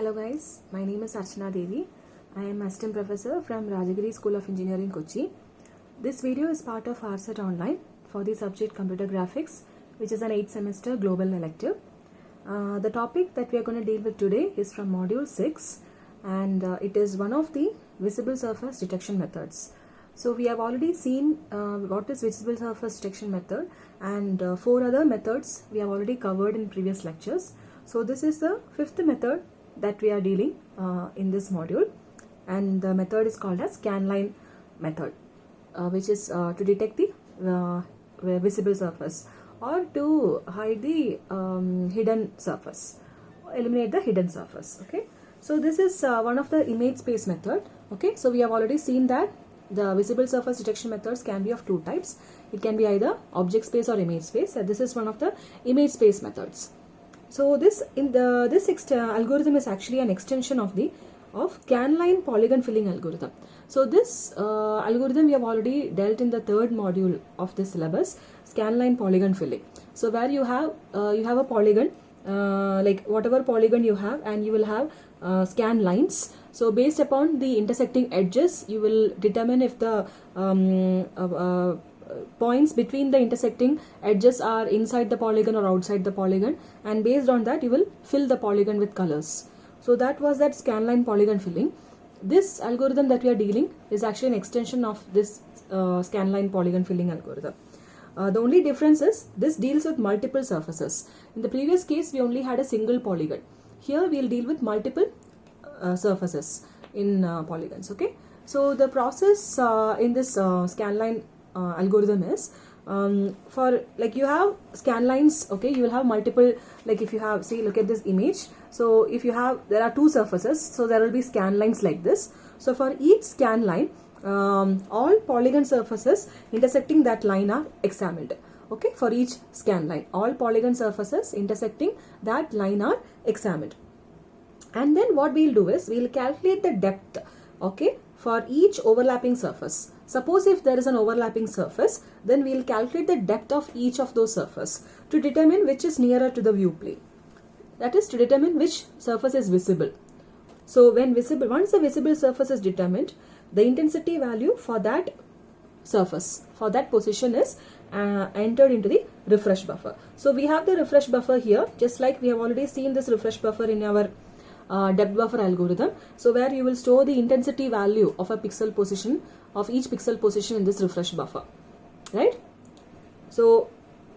Hello guys, my name is Archana Devi. I am Assistant Professor from Rajagiri School of Engineering, Kochi. This video is part of RSET Online for the subject Computer Graphics, which is an 8th semester global elective. The topic that we are going to deal with today is from Module 6 and it is one of the visible surface detection methods. So we have already seen what is visible surface detection method and 4 other methods we have already covered in previous lectures. So this is the 5th method that we are dealing in this module, and the method is called as scanline method, which is to detect the visible surface or to hide the hidden surface, eliminate the hidden surface. Okay, so this is one of the image space method. Okay, so we have already seen that the visible surface detection methods can be of 2 types. It can be either object space or image space, and this is one of the image space methods. So this algorithm is actually an extension of scanline polygon filling algorithm. So this algorithm we have already dealt in the 3rd module of this syllabus, scanline polygon filling. So where you have a polygon, like whatever polygon you have, and you will have scan lines. So based upon the intersecting edges, you will determine if the points between the intersecting edges are inside the polygon or outside the polygon, and based on that you will fill the polygon with colors. So that was that scanline polygon filling. This algorithm that we are dealing is actually an extension of this scanline polygon filling algorithm. The only difference is this deals with multiple surfaces. In the previous case we only had a single polygon. Here we will deal with multiple surfaces in polygons. Okay, so the process in this scanline algorithm is for, like, you have scan lines. Okay, you will have multiple, like if you have, see, look at this image. So if you have, there are 2 surfaces, so there will be scan lines like this. So for each scan line, all polygon surfaces intersecting that line are examined. Okay, for each scan line, all polygon surfaces intersecting that line are examined. And then what we will do is we will calculate the depth, okay, for each overlapping surface. Suppose if there is an overlapping surface, then we will calculate the depth of each of those surfaces to determine which is nearer to the view plane. That is, to determine which surface is visible. So when once the visible surface is determined, the intensity value for that surface, for that position, is entered into the refresh buffer. So we have the refresh buffer here, just like we have already seen this refresh buffer in our depth buffer algorithm. So where you will store the intensity value of a pixel position, of each pixel position in this refresh buffer, right? So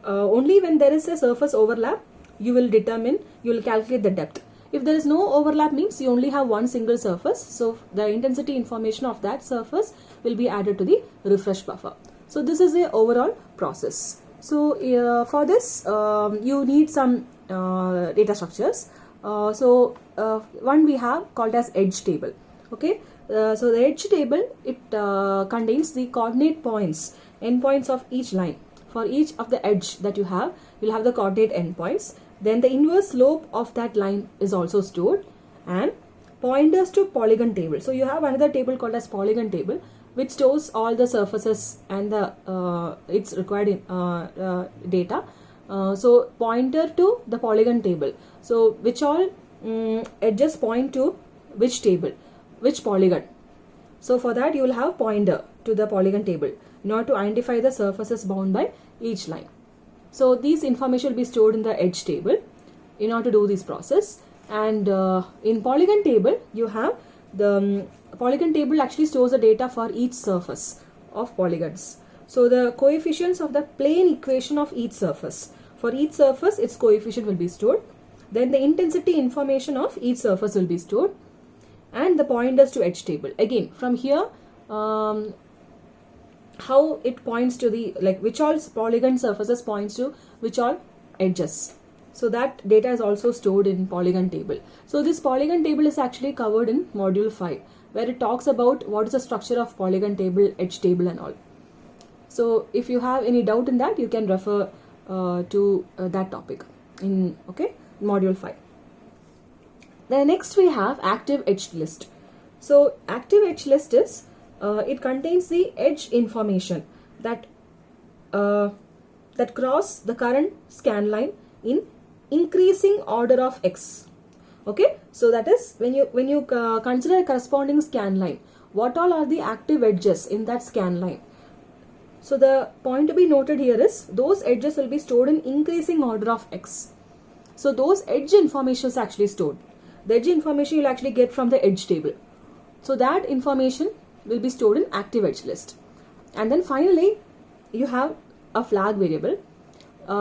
only when there is a surface overlap, you will calculate the depth. If there is no overlap, means you only have one single surface, so the intensity information of that surface will be added to the refresh buffer. So this is the overall process. So for this you need some data structures. One we have called as edge table. Okay, so the edge table, it contains the coordinate points, endpoints of each line. For each of the edge that you have, you'll have the coordinate endpoints. Then the inverse slope of that line is also stored, and pointers to polygon table. So you have another table called as polygon table, which stores all the surfaces and the its required data. So pointer to the polygon table. So which all edges point to which table, which polygon. So for that you will have pointer to the polygon table in order to identify the surfaces bound by each line. So these information will be stored in the edge table in order to do this process. And in polygon table, you have the polygon table actually stores the data for each surface of polygons. So the coefficients of the plane equation of each surface. For each surface, its coefficient will be stored. Then the intensity information of each surface will be stored, and the pointers to edge table. Again, from here, how it points to the, like, which all polygon surfaces points to which all edges. So that data is also stored in polygon table. So this polygon table is actually covered in module 5, where it talks about what is the structure of polygon table, edge table and all. So if you have any doubt in that, you can refer to that topic in module 5. Then next we have active edge list. So active edge list is it contains the edge information that cross the current scan line in increasing order of x. Okay, so that is when you consider a corresponding scan line, what all are the active edges in that scan line? So the point to be noted here is those edges will be stored in increasing order of X. So those edge information is actually stored. The edge information you'll actually get from the edge table. So that information will be stored in active edge list. And then finally you have a flag variable.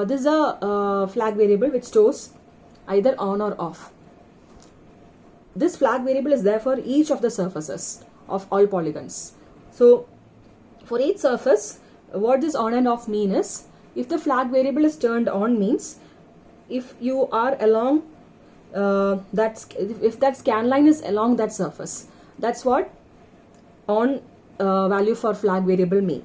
This is a flag variable which stores either on or off. This flag variable is there for each of the surfaces of all polygons. So for each surface, what this on and off mean is, if the flag variable is turned on means if you are along if that scan line is along that surface, that's what on value for flag variable mean.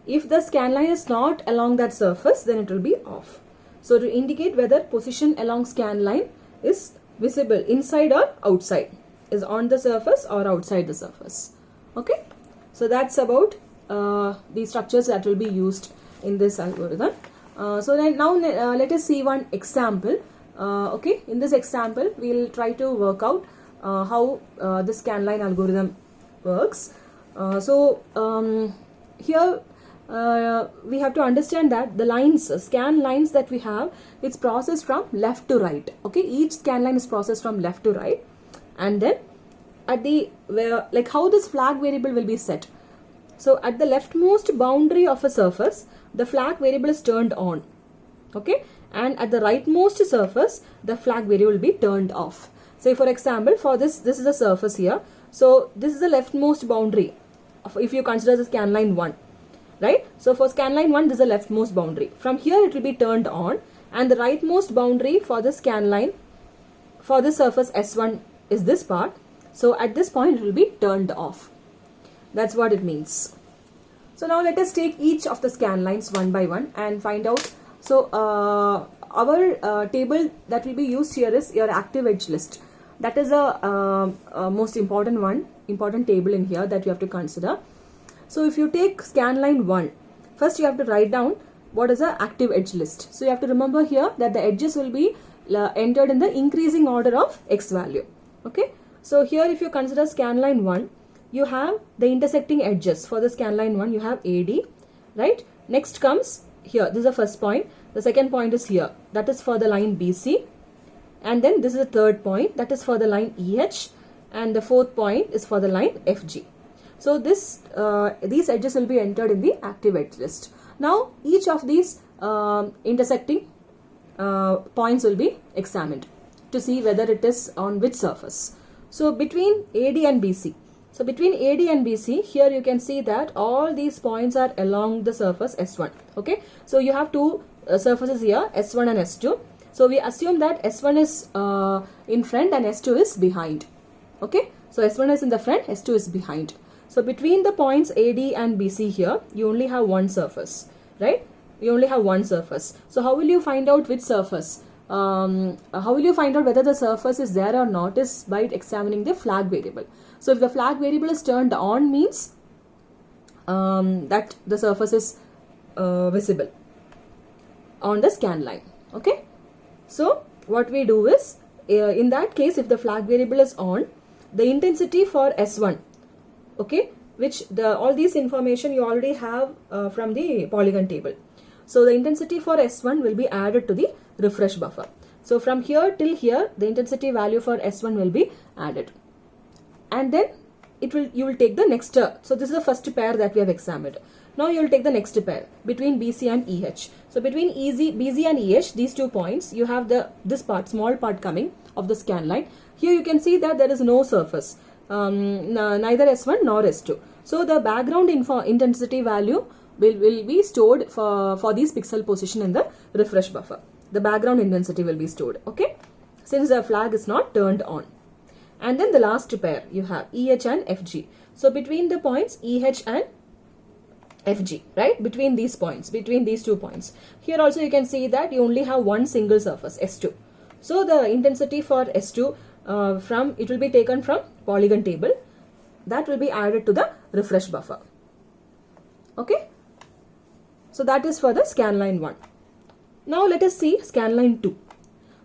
If the scan line is not along that surface, then it will be off. So to indicate whether position along scan line is visible inside or outside, is on the surface or outside the surface. Okay, so that's about the structures that will be used in this algorithm. So then now let us see one example. Okay, in this example we will try to work out how the scan line algorithm works. Here we have to understand that the lines, scan lines that we have, it's processed from left to right. Okay, each scan line is processed from left to right, and then at the like how this flag variable will be set. So at the leftmost boundary of a surface, the flag variable is turned on. Okay, and at the rightmost surface, the flag variable will be turned off. Say for example, for this is a surface here. So this is the leftmost boundary if you consider the scan line 1. Right? So for scan line 1, this is the leftmost boundary. From here it will be turned on, and the rightmost boundary for the scan line for the surface S1 is this part. So at this point it will be turned off. That's what it means. So now let us take each of the scan lines one by one and find out. So our table that will be used here is your active edge list. That is a most important table in here that you have to consider. So if you take scan line 1, first you have to write down what is the active edge list. So you have to remember here that the edges will be entered in the increasing order of X value. Okay. So here if you consider scan line 1, you have the intersecting edges. For the scan line 1 you have AD, right? Next comes here, this is the first point. The second point is here, that is for the line BC. And then this is the third point, that is for the line EH. And the fourth point is for the line FG. So these edges will be entered in the active edge list. Now each of these intersecting points will be examined to see whether it is on which surface. So between AD and BC. So between AD and BC, here you can see that all these points are along the surface S1. Okay. So you have two surfaces here, S1 and S2. So we assume that S1 is in front and S2 is behind. Okay. So S1 is in the front, S2 is behind. So between the points AD and BC here, you only have one surface, right? You only have one surface. So how will you find out which surface? How will you find out whether the surface is there or not is by examining the flag variable. So if the flag variable is turned on means that the surface is visible on the scan line. Okay. So what we do is, in that case, if the flag variable is on, the intensity for S1, okay, which all these information you already have from the polygon table. So the intensity for S1 will be added to the refresh buffer. So from here till here, the intensity value for S1 will be added. And then you will take the next, so this is the first pair that we have examined. Now you will take the next pair between BC and EH. So between BC and EH, these 2 points, you have this part, small part coming of the scan line. Here you can see that there is no surface, neither S1 nor S2. So the background intensity value will be stored for these pixel position in the refresh buffer. The background intensity will be stored, okay, since the flag is not turned on. And then the last pair you have EH and FG. So between the points EH and FG, right, between these points, between these 2 points, here also you can see that you only have one single surface, S2. So the intensity for S2 it will be taken from polygon table, that will be added to the refresh buffer. Okay, so that is for the scan line 1. Now let us see scan line 2.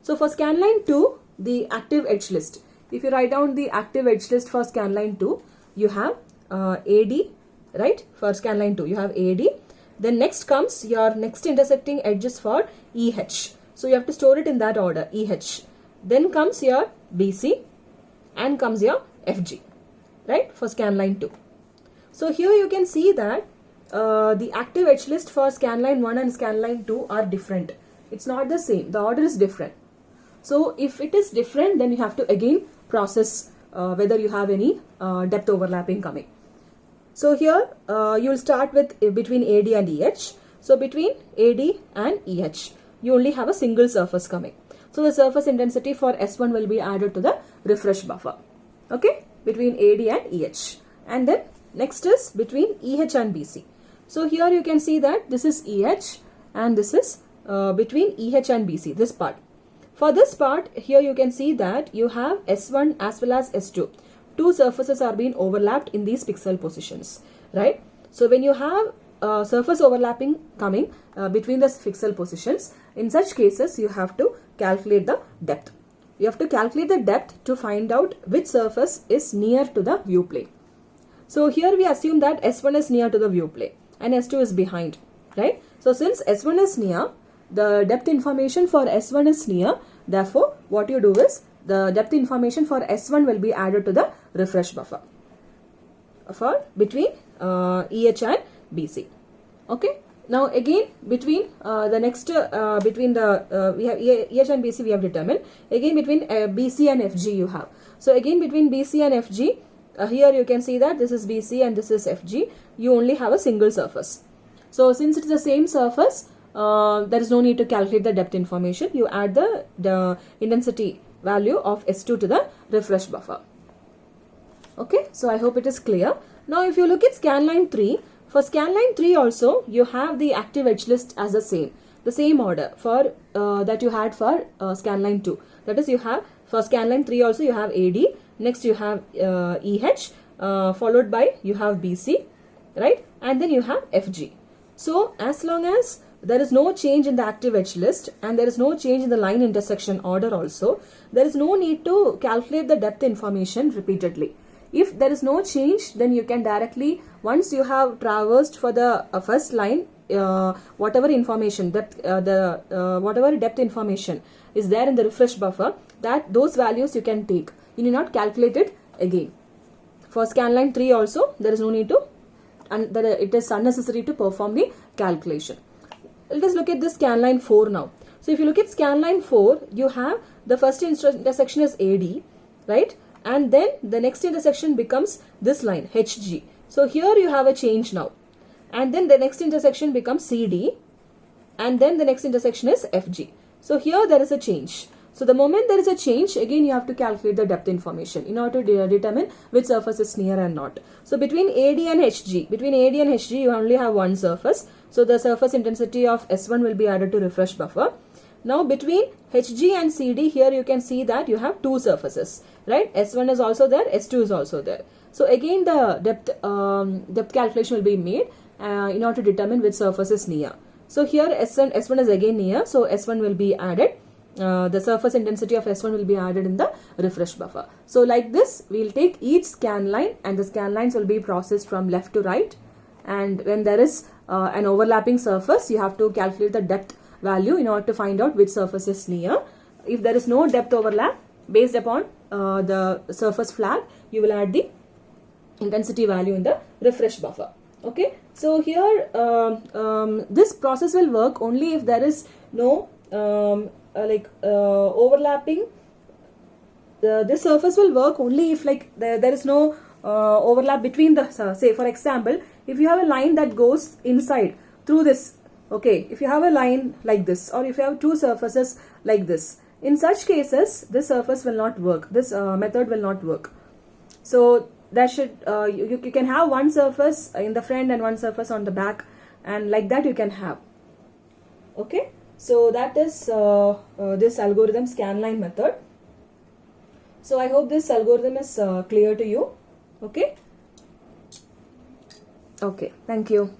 So for scan line 2, the active edge list. If you write down the active edge list for scanline 2, you have AD, right? For scanline 2, you have AD. Then next comes your next intersecting edges for EH. So you have to store it in that order, EH. Then comes your BC and comes your FG, right? For scanline 2. So here you can see that the active edge list for scanline 1 and scanline 2 are different. It's not the same. The order is different. So if it is different, then you have to again process whether you have any depth overlapping coming. So here you will start with between AD and EH. So between AD and EH, you only have a single surface coming. So the surface intensity for S1 will be added to the refresh buffer. Okay, between AD and EH. And then next is between EH and BC. So here you can see that this is EH and this is between EH and BC, this part. For this part, here you can see that you have S1 as well as S2. Two surfaces are being overlapped in these pixel positions, right? So when you have surface overlapping coming between the pixel positions, in such cases you have to calculate the depth. You have to calculate the depth to find out which surface is near to the view plane. So here we assume that S1 is near to the view plane and S2 is behind, right? So since S1 is near, the depth information for S1 is near. Therefore, what you do is the depth information for S1 will be added to the refresh buffer for between EH and BC. Okay. Now again between the next between the we have EH and BC we have determined. Again between BC and FG you have. So again between BC and FG, here you can see that this is BC and this is FG. You only have a single surface. So since it is the same surface, there is no need to calculate the depth information. You add the intensity value of S2 to the refresh buffer. Okay, so I hope it is clear. Now if you look at scanline 3, for scanline 3 also you have the active edge list as the same order for that you had for scanline 2. That is, you have for scanline 3 also you have AD, next you have EH, followed by you have BC, right? And then you have FG. So as long as there is no change in the active edge list and there is no change in the line intersection order also, there is no need to calculate the depth information repeatedly. If there is no change, then you can directly, once you have traversed for the first line, whatever information, whatever depth information is there in the refresh buffer, those values you can take. You need not calculate it again. For scanline 3 also, there is no need to, and it is unnecessary to perform the calculation. Let us look at this scanline 4 now. So if you look at scanline 4, you have the first intersection is AD, right? And then the next intersection becomes this line, HG. So here you have a change now. And then the next intersection becomes CD. And then the next intersection is FG. So here there is a change. So the moment there is a change, again you have to calculate the depth information in order to determine which surface is near and not. So between AD and HG, you only have one surface. So the surface intensity of S1 will be added to refresh buffer. Now between HG and CD, here you can see that you have two surfaces, right? S1 is also there, S2 is also there. So again the depth calculation will be made in order to determine which surface is near. So here S1 is again near, so S1 will be added. The surface intensity of S1 will be added in the refresh buffer. So like this, we will take each scan line and the scan lines will be processed from left to right. And when there is an overlapping surface, you have to calculate the depth value in order to find out which surface is near. If there is no depth overlap, based upon the surface flag, you will add the intensity value in the refresh buffer. Okay, so here this process will work only if there is no overlapping. This surface will work only if there is no overlap between the, say for example, if you have a line that goes inside through this, okay, if you have a line like this, or if you have two surfaces like this, in such cases this surface will not work, this method will not work. So that should you can have one surface in the front and one surface on the back, and like that you can have. Okay, so that is this algorithm scanline method. So I hope this algorithm is clear to you. Okay. Okay, thank you.